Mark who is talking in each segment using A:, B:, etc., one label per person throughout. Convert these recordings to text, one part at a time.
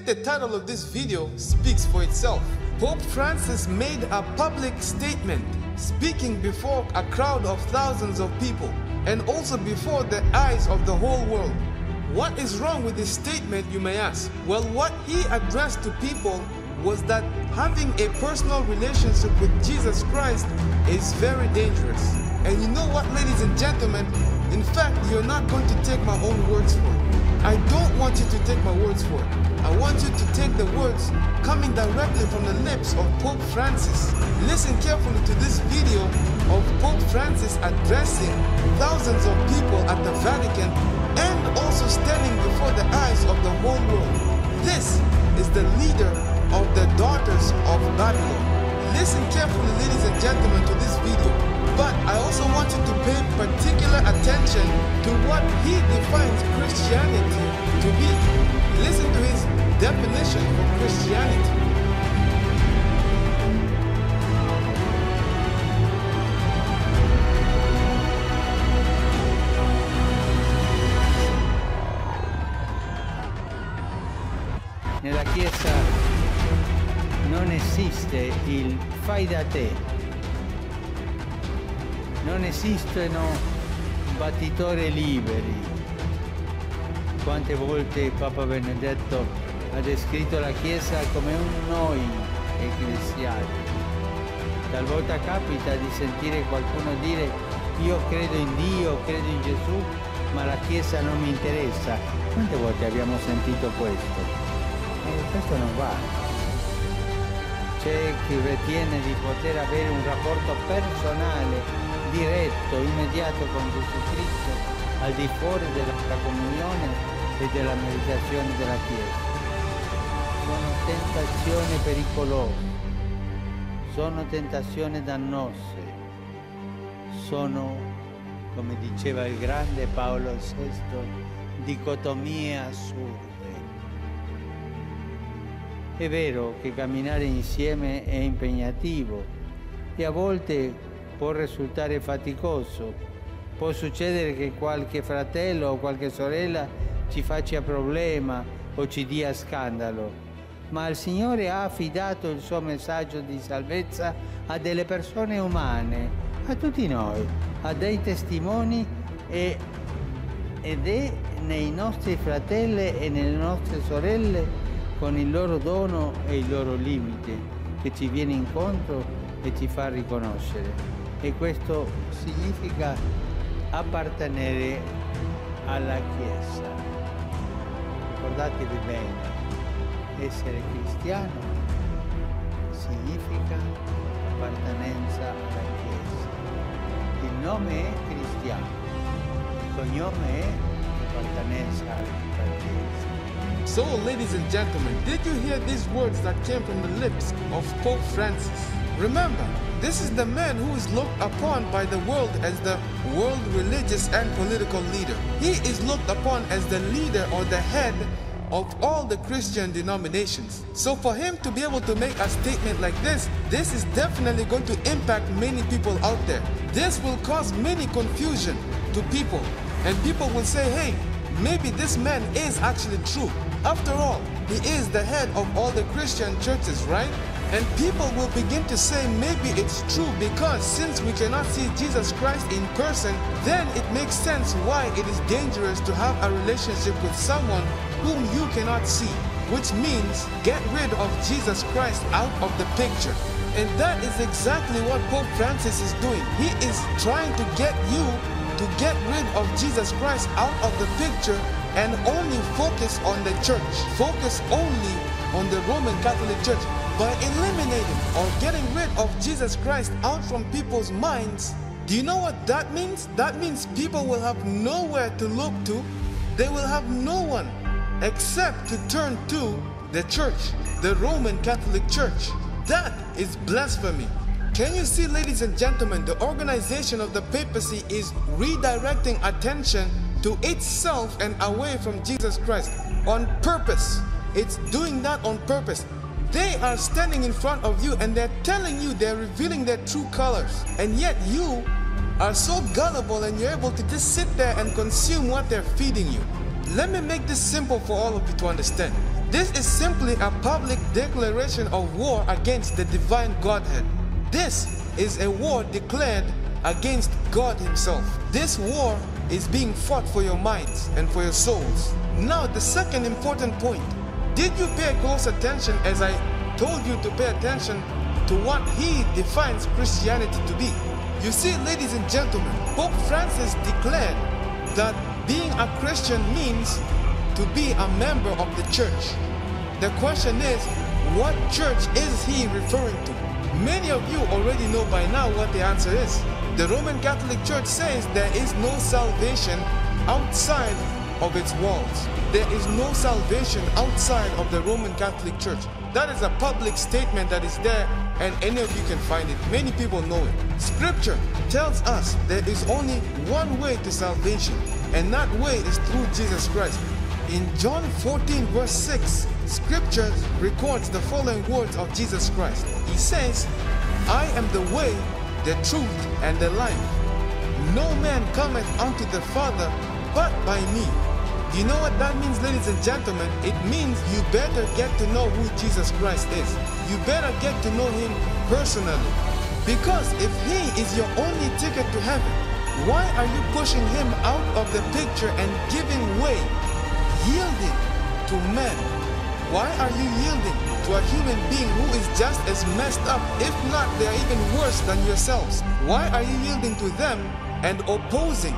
A: think the title of this video speaks for itself. Pope Francis made a public statement, speaking before a crowd of thousands of people, and also before the eyes of the whole world. What is wrong with this statement, you may ask? Well, what he addressed to people was that having a personal relationship with Jesus Christ is very dangerous. And you know what, ladies and gentlemen, in fact, you're not going to take my own words for it. I don't want you to take my words for it. I want you to take the words coming directly from the lips of Pope Francis. Listen carefully to this video of Pope Francis addressing thousands of people at the Vatican and also standing before the eyes of the whole world. This is the leader of the daughters of Babylon. Listen carefully, ladies and gentlemen, to this video. But I also want you to pay particular attention to what he defines Christianity to be. Listen to his definition of Christianity.
B: Nella Chiesa non esiste il fai da te, non esistono battitori liberi. Quante volte Papa Benedetto ha descritto la Chiesa come un noi ecclesiali. Talvolta capita di sentire qualcuno dire io credo in Dio, credo in Gesù, ma la Chiesa non mi interessa. Quante volte abbiamo sentito questo? Questo non va. C'è chi ritiene di poter avere un rapporto personale, diretto, immediato con Gesù Cristo, al di fuori della comunione e della meditazione della Chiesa. Sono tentazioni pericolose, sono tentazioni dannose, sono, come diceva il grande Paolo VI, dicotomie assurde. È vero che camminare insieme è impegnativo e a volte può risultare faticoso. Può succedere che qualche fratello o qualche sorella ci faccia problema o ci dia scandalo, ma il Signore ha affidato il suo messaggio di salvezza a delle persone umane, a tutti noi, a dei testimoni ed è nei nostri fratelli e nelle nostre sorelle con il loro dono e il loro limite, che ci viene incontro e ci fa riconoscere. E questo significa appartenere alla Chiesa. Ricordatevi bene, essere cristiano significa appartenenza alla Chiesa. Il nome è cristiano, il cognome è appartenenza alla Chiesa.
A: So, ladies and gentlemen, did you hear these words that came from the lips of Pope Francis? Remember, this is the man who is looked upon by the world as the world religious and political leader. He is looked upon as the leader or the head of all the Christian denominations. So for him to be able to make a statement like this is definitely going to impact many people out there. This will cause many confusion to people, and people will say, hey, maybe this man is actually true. After all, he is the head of all the Christian churches, right? And people will begin to say maybe it's true because since we cannot see Jesus Christ in person, then it makes sense why it is dangerous to have a relationship with someone whom you cannot see, which means get rid of Jesus Christ out of the picture. And that is exactly what Pope Francis is doing. He is trying to get you to get rid of Jesus Christ out of the picture and only focus on the church. Focus only on the Roman Catholic Church. By eliminating or getting rid of Jesus Christ out from people's minds, do you know what that means? That means people will have nowhere to look to. They will have no one except to turn to the church, the Roman Catholic Church. That is blasphemy. Can you see, ladies and gentlemen, the organization of the papacy is redirecting attention to itself and away from Jesus Christ on purpose. It's doing that on purpose. They are standing in front of you and they're telling you, they're revealing their true colors. And yet you are so gullible and you're able to just sit there and consume what they're feeding you. Let me make this simple for all of you to understand. This is simply a public declaration of war against the divine Godhead. This is a war declared against God Himself. This war is being fought for your minds and for your souls. Now, the second important point. Did you pay close attention as I told you to pay attention to what he defines Christianity to be? You see, ladies and gentlemen, Pope Francis declared that being a Christian means to be a member of the church. The question is, what church is he referring to? Many of you already know by now what the answer is. The Roman Catholic Church says there is no salvation outside of its walls. There is no salvation outside of the Roman Catholic Church. That is a public statement that is there, and any of you can find it. Many people know it. Scripture tells us there is only one way to salvation, and that way is through Jesus Christ. In John 14 verse 6, Scripture records the following words of Jesus Christ. He says, I am the way, the truth, and the life. No man cometh unto the Father but by me. You know what that means, ladies and gentlemen? It means you better get to know who Jesus Christ is. You better get to know Him personally. Because if He is your only ticket to heaven, why are you pushing Him out of the picture and giving way, yielding to men? Why are you yielding to a human being who is just as messed up, if not they're even worse than yourselves? Why are you yielding to them and opposing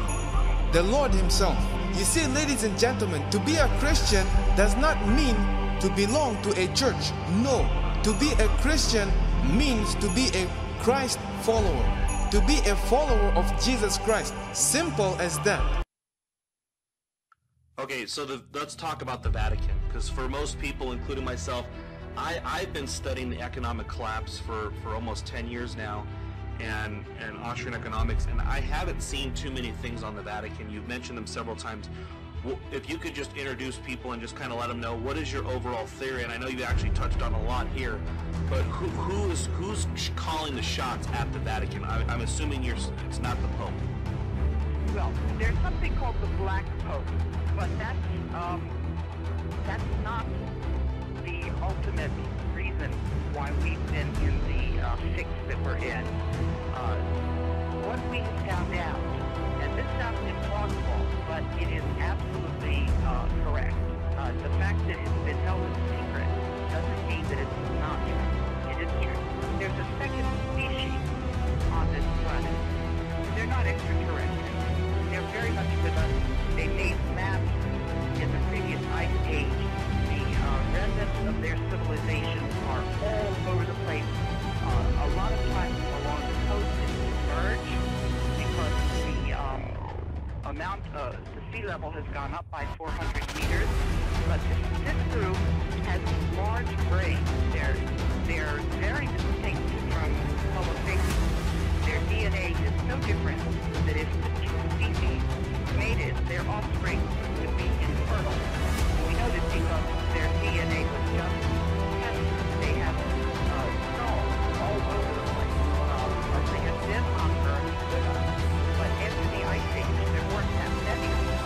A: the Lord Himself? You see, ladies and gentlemen, to be a Christian does not mean to belong to a church. No, to be a Christian means to be a Christ follower, to be a follower of Jesus Christ. Simple as that.
C: Okay, so let's talk about the Vatican, because for most people, including myself, I've been studying the economic collapse for almost 10 years now, and Austrian economics, and I haven't seen too many things on the Vatican. You've mentioned them several times. If you could just introduce people and just kind of let them know, what is your overall theory? And I know you actually touched on a lot here, but who's calling the shots at the Vatican? I'm assuming it's not the Pope.
D: Well, there's something called the Black Pope, but that's not the ultimate reason why we've been in the fix that we're in. What we found out, and this sounds implausible, but it is absolutely correct. The fact that it's been held a secret doesn't mean that it's not true. It is true. There's a second species on this planet. They're not extraterrestrials. They're very much with us. They made maps in the previous ice age. The remnants of their civilizations are all over the place. A lot of times along the coast it's submerged because the sea level has gone up by 400 meters. But this group has large brains. They're very distinct from Homo sapiens. Their DNA is so different that if the two species mated, their offspring would be infertile. We know this because their DNA was just tested. They have skulls all over the place. They have been on Earth with us, but after the ice age, there weren't that many of them.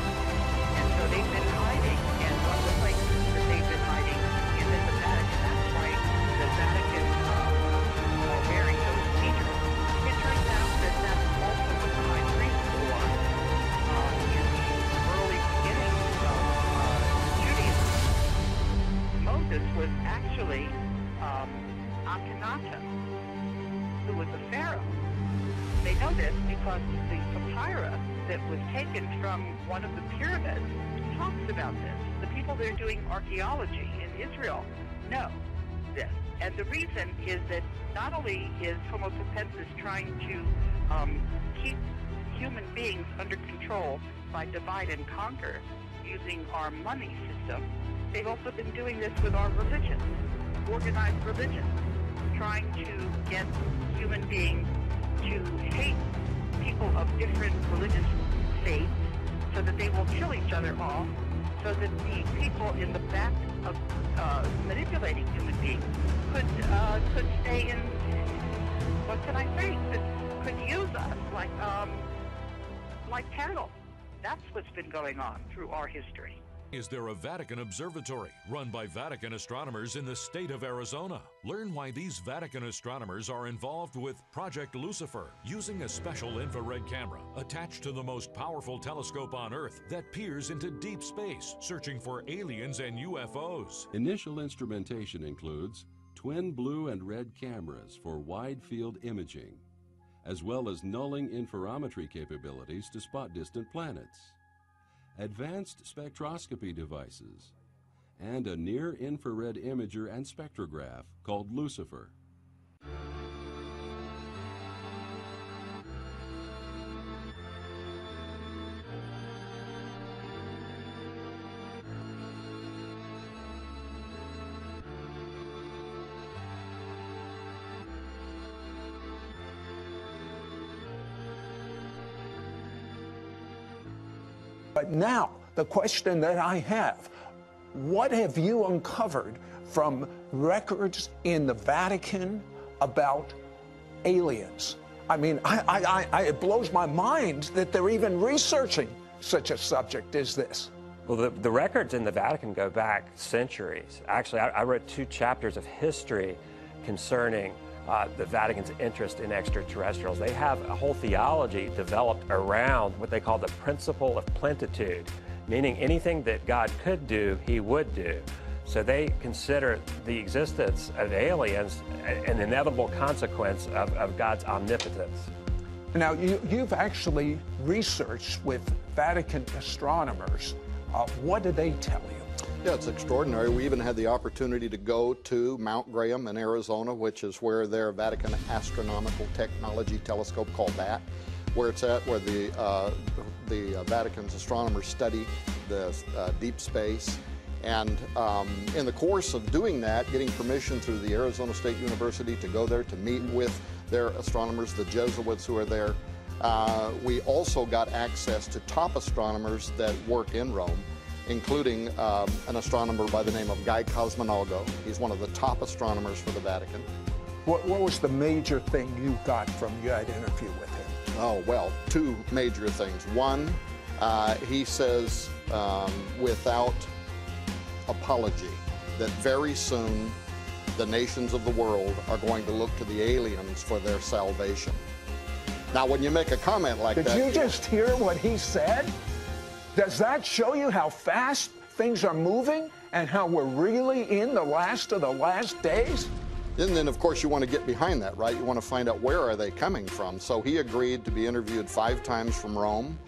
D: And so they've been hiding, and one of the places that they've been hiding is in the Vatican. That's why the Vatican are wearing those features. It turns out that that's also what the high priest wore in the early beginnings of Judaism. Moses was actually Akhenaten, who was a pharaoh. They know this because the papyrus that was taken from one of the pyramids talks about this. The people that are doing archaeology in Israel know this. And the reason is that not only is Homo sapiens trying to keep human beings under control by divide and conquer using our money system, they've also been doing this with our religion, organized religion, trying to get human beings to hate people of different religious faiths so that they will kill each other off, so that the people in the back of manipulating human beings could stay in, what can I say, could use us like cattle. That's what's been going on through our history.
E: Is there a Vatican observatory run by Vatican astronomers in the state of Arizona? Learn why these Vatican astronomers are involved with Project Lucifer, using a special infrared camera attached to the most powerful telescope on Earth that peers into deep space, searching for aliens and UFOs.
F: Initial instrumentation includes twin blue and red cameras for wide-field imaging, as well as nulling interferometry capabilities to spot distant planets, advanced spectroscopy devices, and a near-infrared imager and spectrograph called Lucifer.
G: But now, the question that I have, what have you uncovered from records in the Vatican about aliens? I mean, it blows my mind that they're even researching such a subject as this.
H: Well, the records in the Vatican go back centuries. Actually, I wrote 2 chapters of history concerning the Vatican's interest in extraterrestrials. They have a whole theology developed around what they call the principle of plenitude, meaning anything that God could do, he would do. So they consider the existence of aliens an inevitable consequence of God's omnipotence.
G: Now, you've actually researched with Vatican astronomers. What do they tell you?
I: Yeah, it's extraordinary. We even had the opportunity to go to Mount Graham in Arizona, which is where their Vatican Astronomical Technology Telescope, called that, where it's at, where the Vatican's astronomers study the deep space. And in the course of doing that, getting permission through the Arizona State University to go there to meet with their astronomers, the Jesuits who are there, we also got access to top astronomers that work in Rome, including an astronomer by the name of Guy Cosmonago. He's one of the top astronomers for the Vatican.
G: What was the major thing you got from that interview with him?
I: Oh, well, 2 major things. One, he says without apology that very soon the nations of the world are going to look to the aliens for their salvation. Now, when you make a comment like that...
G: Did you just hear what he said? Does that show you how fast things are moving and how we're really in the last of the last days?
I: And then, of course, you want to get behind that, right? You want to find out where are they coming from. So he agreed to be interviewed 5 times from Rome,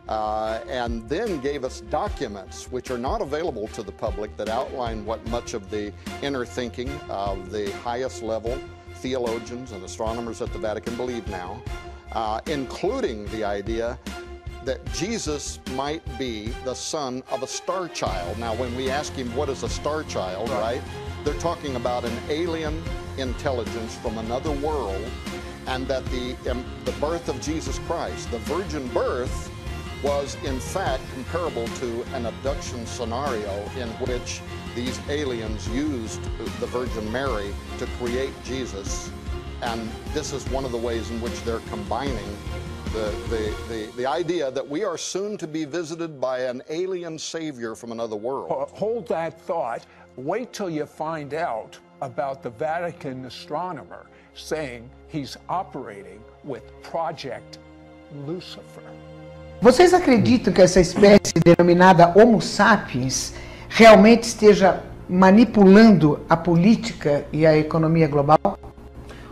I: and then gave us documents which are not available to the public that outline what much of the inner thinking of the highest level theologians and astronomers at the Vatican believe now, including the idea that Jesus might be the son of a star child. Now, when we ask him what is a star child, right, they're talking about an alien intelligence from another world, and that the birth of Jesus Christ, the virgin birth, was in fact comparable to an abduction scenario in which these aliens used the Virgin Mary to create Jesus. And this is one of the ways in which they're combining the idea that we are soon to be visited by an alien savior from another world.
G: Hold that thought. Wait till you find out about the Vatican astronomer saying he's operating with Project Lucifer.
J: Vocês acreditam que essa espécie denominada Homo sapiens realmente esteja manipulando a política e a economia global?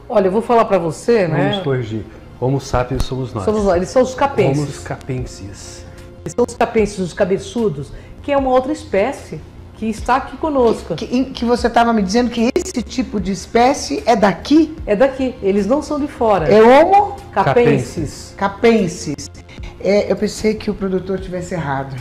K: Olha, eu vou falar para você, né?
L: Vamos corrigir. Homo sapiens somos nós.
K: Somos nós. Eles são os capenses.
L: Homo capenses.
K: Eles são os capenses, os cabeçudos, que é uma outra espécie que está aqui conosco.
J: Que você estava me dizendo que esse tipo de espécie é daqui?
K: É daqui. Eles não são de fora.
J: É Homo
K: capenses.
J: Capenses. Eu pensei que o produtor tivesse errado.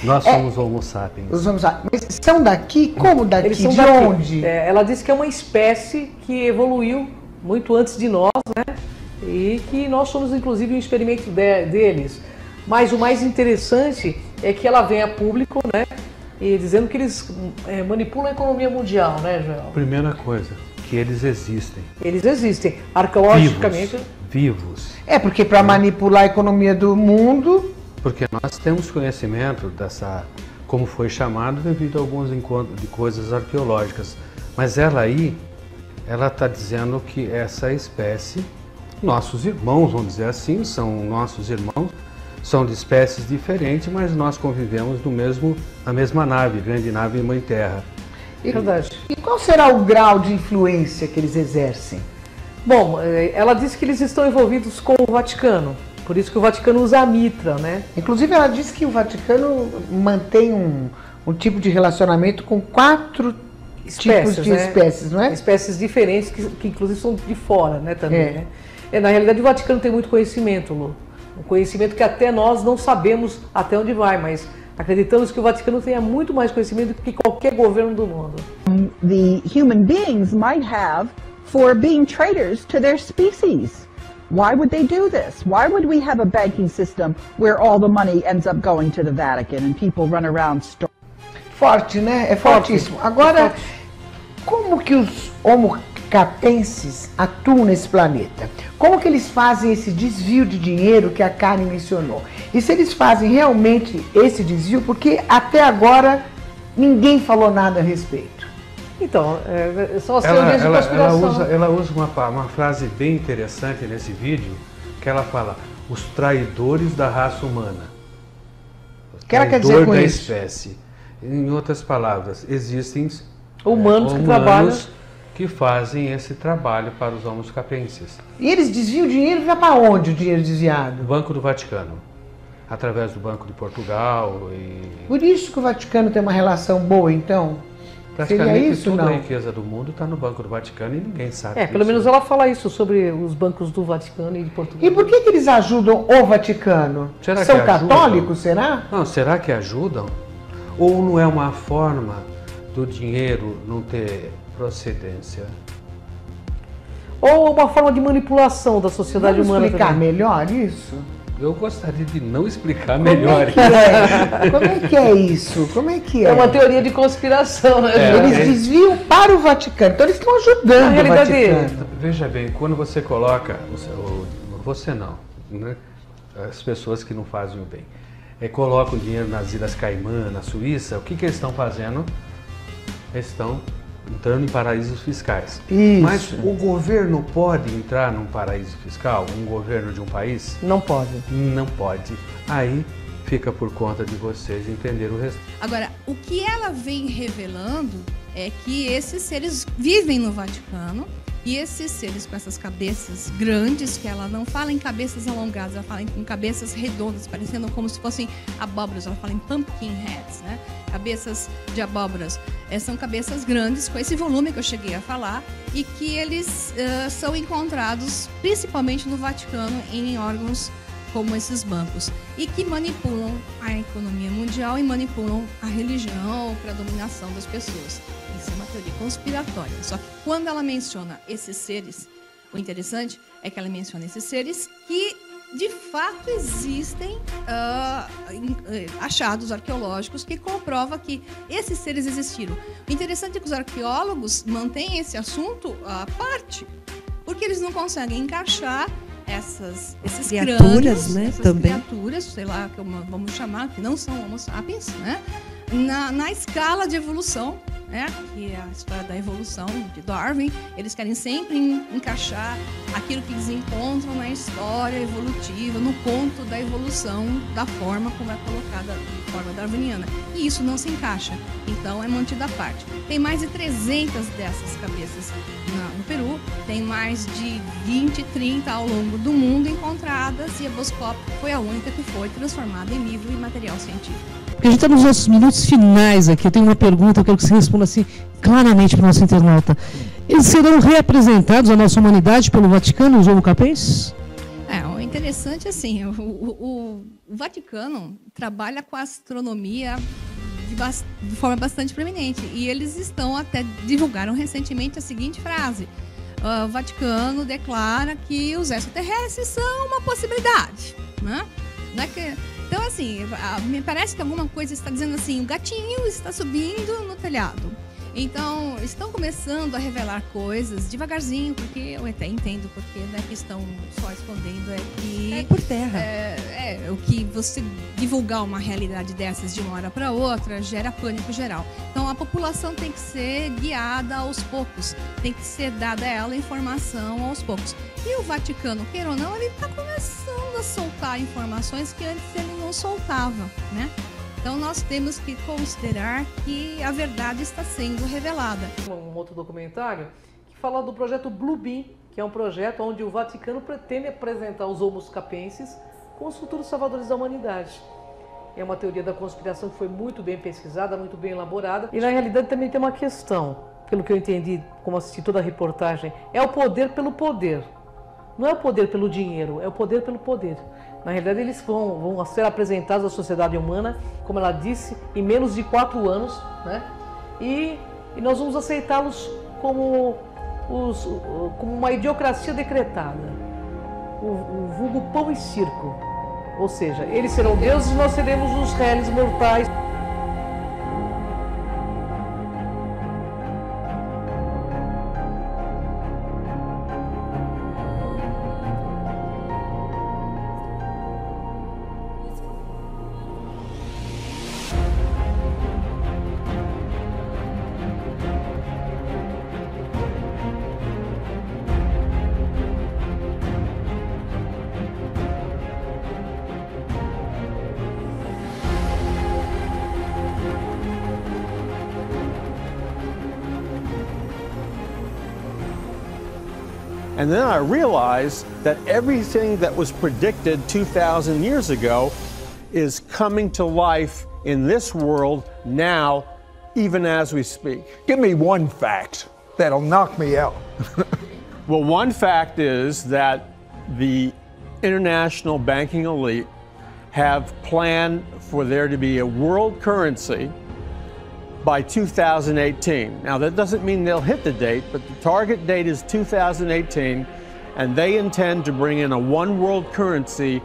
L: Nós somos Homo sapiens.
J: Os Homo sapiens. Mas são daqui? Como daqui?
K: Eles são
J: de
K: daqui.
J: Onde?
K: Ela disse que é uma espécie que evoluiu muito antes de nós, né? E que nós somos, inclusive, um experimento deles. Mas o mais interessante é que ela vem a público, né? E dizendo que eles manipulam a economia mundial, né, Joel?
L: Primeira coisa, que eles existem.
K: Eles existem, arqueologicamente.
L: Vivos.
J: Porque para manipular a economia do mundo,
L: porque nós temos conhecimento dessa, como foi chamado, devido a alguns encontros de coisas arqueológicas. Mas ela está dizendo que essa espécie, nossos irmãos, vamos dizer assim, são nossos irmãos, são de espécies diferentes, mas nós convivemos na mesma nave, grande nave Mãe Terra.
K: Verdade.
J: E qual será o grau de influência que eles exercem?
K: Bom, ela disse que eles estão envolvidos com o Vaticano, por isso que o Vaticano usa a mitra, né?
J: Inclusive ela disse que o Vaticano mantém um tipo de relacionamento com 4 tipos de espécies, não é?
K: Espécies diferentes, que inclusive são de fora, né, também, né? Na realidade o Vaticano tem muito conhecimento, Lu. Um conhecimento que até nós não sabemos até onde vai, mas acreditamos que o Vaticano tenha muito mais conhecimento do que qualquer governo do mundo.
M: The human beings might have for being traitors to their species. Why would they do this? Why would we have a banking system where all the money ends up going to the Vatican and people run around
J: Forte, né? É fortíssimo. Agora, como que os homo capenses atuam nesse planeta? Como que eles fazem esse desvio de dinheiro que a Karen mencionou? E se eles fazem realmente esse desvio, porque até agora ninguém falou nada a respeito.
K: Então, são as teorias de conspiração.
L: Ela usa uma frase bem interessante nesse vídeo, que ela fala, os traidores da raça humana. O traidor da espécie. Em outras palavras, existem
K: humanos que trabalham,
L: que fazem esse trabalho para os homo capenses.
J: E eles desviam o dinheiro, vai para onde o dinheiro desviado?
L: Banco do Vaticano, através do Banco de Portugal.
J: Por isso que o Vaticano tem uma relação boa, então?
L: Praticamente
J: isso,
L: toda
J: não?
L: a riqueza do mundo está no Banco do Vaticano e ninguém sabe disso.
K: Pelo menos ela fala isso sobre os bancos do Vaticano e de Portugal.
J: E por que eles ajudam o Vaticano? São católicos, será?
L: Não, será que ajudam? Ou não é uma forma do dinheiro não ter procedência?
K: Ou uma forma de manipulação da sociedade humana.
J: Vamos explicar
K: também
J: melhor isso?
L: Eu gostaria de não explicar melhor.
J: Como é que é isso? Como é que é?
K: É uma teoria de conspiração, né?
J: Eles desviam para o Vaticano, então eles estão ajudando o Vaticano.
L: Veja bem, quando você coloca, você não, né? As pessoas que não fazem o bem, colocam dinheiro nas Ilhas Caimã, na Suíça, o que eles estão fazendo? Eles estão entrando em paraísos fiscais.
J: Isso.
L: Mas o governo pode entrar num paraíso fiscal? Um governo de um país?
K: Não pode.
L: Não pode. Aí fica por conta de vocês entender o resto.
N: Agora, o que ela vem revelando é que esses seres vivem no Vaticano e esses seres com essas cabeças grandes, que ela não fala em cabeças alongadas, ela fala em cabeças redondas, parecendo como se fossem abóboras, ela fala em pumpkin heads, né? Cabeças de abóboras. São cabeças grandes, com esse volume que eu cheguei a falar, e que eles são encontrados principalmente no Vaticano em órgãos como esses bancos, e que manipulam a economia mundial e manipulam a religião para a dominação das pessoas. Isso é uma teoria conspiratória. Só que quando ela menciona esses seres, o interessante é que ela menciona esses seres que de fato existem achados arqueológicos que comprovam que esses seres existiram. O interessante é que os arqueólogos mantêm esse assunto à parte, porque eles não conseguem encaixar esses
O: criaturas,
N: crânios,
O: né?
N: Essas
O: também.
N: Criaturas, sei lá, vamos chamar, que não são homo sapiens, né? Na escala de evolução, né? Que é a história da evolução de Darwin. Eles querem sempre encaixar aquilo que eles encontram na história evolutiva, no conto da evolução, da forma como é colocada de forma darwiniana. E isso não se encaixa, então é mantido à parte. Tem mais de 300 dessas cabeças no Peru, tem mais de 20, 30 ao longo do mundo encontradas, e a Boscop foi a única que foi transformada em livro e material científico.
O: Porque a gente está nos nossos minutos finais aqui. Eu tenho uma pergunta, eu quero que você responda assim claramente para o nosso internauta. Eles serão reapresentados à nossa humanidade pelo Vaticano, os homocapenses?
N: O interessante, assim, o Vaticano trabalha com a astronomia de forma bastante proeminente, e eles divulgaram recentemente a seguinte frase: o Vaticano declara que os extraterrestres são uma possibilidade, né? Não é que... Então, assim, me parece que alguma coisa está dizendo assim: o gatinho está subindo no telhado. Então, estão começando a revelar coisas devagarzinho, porque eu até entendo porque, né, que estão só escondendo é que...
K: É por terra.
N: O que você divulgar uma realidade dessas de uma hora para outra gera pânico geral. Então, a população tem que ser guiada aos poucos, tem que ser dada a ela informação aos poucos. E o Vaticano, queira ou não, ele está começando a soltar informações que antes ele não soltava, né? Então nós temos que considerar que a verdade está sendo revelada.
K: Um outro documentário que fala do projeto Blue Beam, que é um projeto onde o Vaticano pretende apresentar os homos capenses como os futuros salvadores da humanidade. É uma teoria da conspiração que foi muito bem pesquisada, muito bem elaborada. E na realidade também tem uma questão, pelo que eu entendi, como assisti toda a reportagem, é o poder pelo poder. Não é o poder pelo dinheiro, é o poder pelo poder. Na realidade, eles vão ser apresentados à sociedade humana, como ela disse, em menos de 4 anos, né? E nós vamos aceitá-los como uma idiocracia decretada, o vulgo pão e circo. Ou seja, eles serão deuses e nós seremos os réis mortais.
P: And then I realized that everything that was predicted 2,000 years ago is coming to life in this world now, even as we speak.
G: Give me one fact that'll knock me out.
P: Well, one fact is that the international banking elite have planned for there to be a world currency by 2018. Now, that doesn't mean they'll hit the date, but the target date is 2018, and they intend to bring in a one world currency .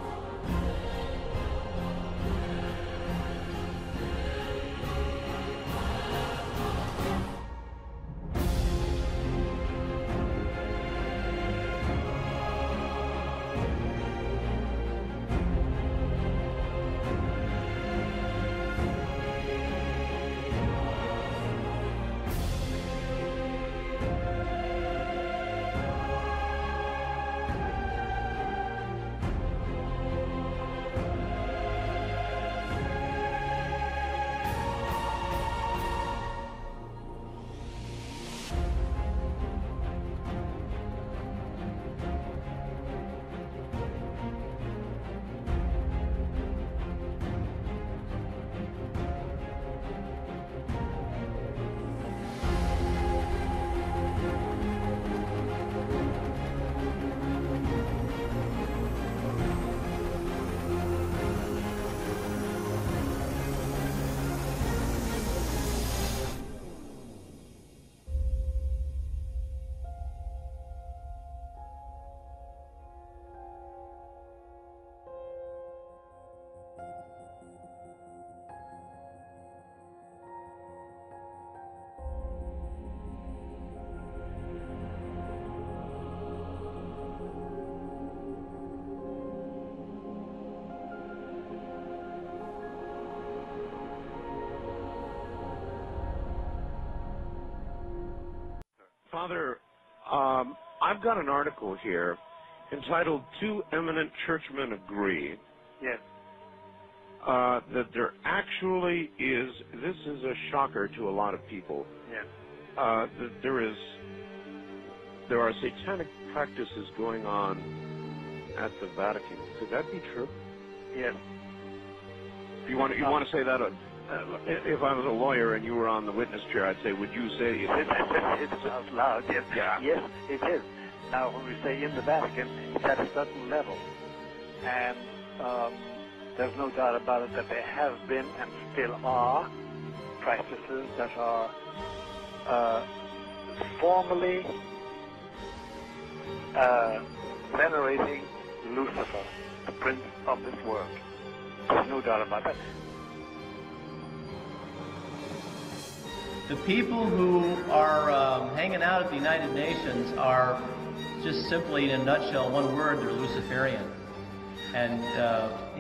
Q: Father, I've got an article here entitled "Two Eminent Churchmen Agree."
R: Yes.
Q: That there actually is, this is a shocker to a lot of people,
R: Yes.
Q: That there are satanic practices going on at the Vatican. Could that be true?
R: Yes.
Q: You want to say that? If I was a lawyer and you were on the witness chair, I'd say, would you say it?
R: It's out loud, yes.
Q: Yeah.
R: Yes, it is. Now, when we say in the Vatican, it's at a certain level. And there's no doubt about it that there have been and still are practices that are formally venerating Lucifer, the prince of this world. There's no doubt about that.
S: The people who are hanging out at the United Nations are just simply, in a nutshell, one word, they're Luciferian. And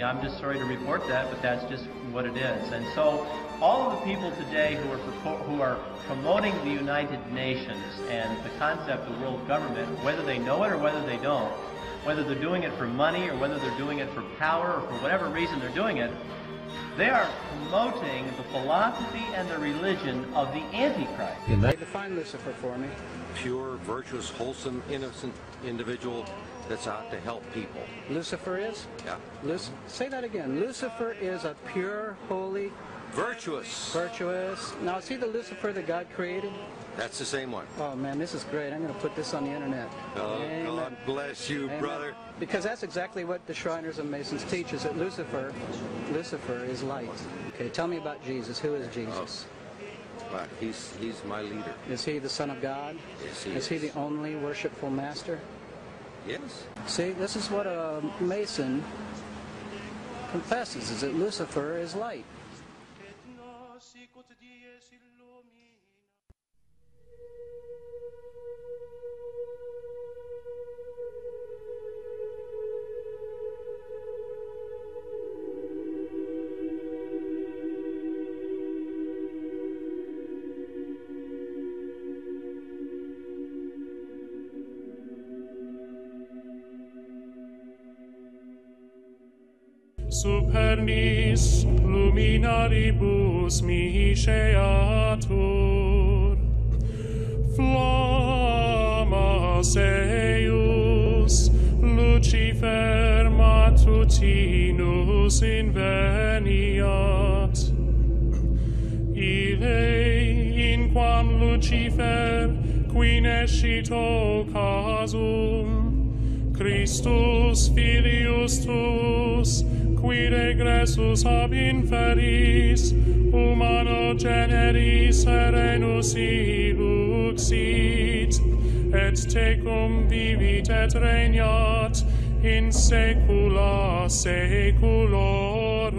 S: I'm just sorry to report that, but that's just what it is. And so all of the people today who are promoting the United Nations and the concept of world government, whether they know it or whether they don't, whether they're doing it for money or whether they're doing it for power or for whatever reason they're doing it, they are promoting the philosophy and the religion of the Antichrist.
T: Define Lucifer for me. Pure, virtuous, wholesome, innocent individual that's out to help people.
U: Lucifer is?
T: Yeah.
U: Say that again. Lucifer is a pure, holy...
T: Virtuous.
U: Virtuous. Now, is he the Lucifer that God created?
T: That's the same one.
U: Oh, man, this is great. I'm going to put this on the internet.
T: Oh, God bless you,
U: Amen.
T: brother.
U: Because that's exactly what the Shriners and Masons teach, is that Lucifer is light. Okay, tell me about Jesus. Who is Jesus?
T: Well, he's my leader.
U: Is he the Son of God?
T: Yes, he
U: is. Is he the only worshipful master?
T: Yes.
U: See, this is what a Mason confesses, is that Lucifer is light.
V: Supernis luminaribus misceatur, flammas eius, Lucifer matutinus inveniat. Ille, inquam Lucifer, qui nescito casum, Christus filius tuus, qui regressus ab inferis, humano generis serenus iluxit, et tecum vivit et regnat in saecula saeculorum.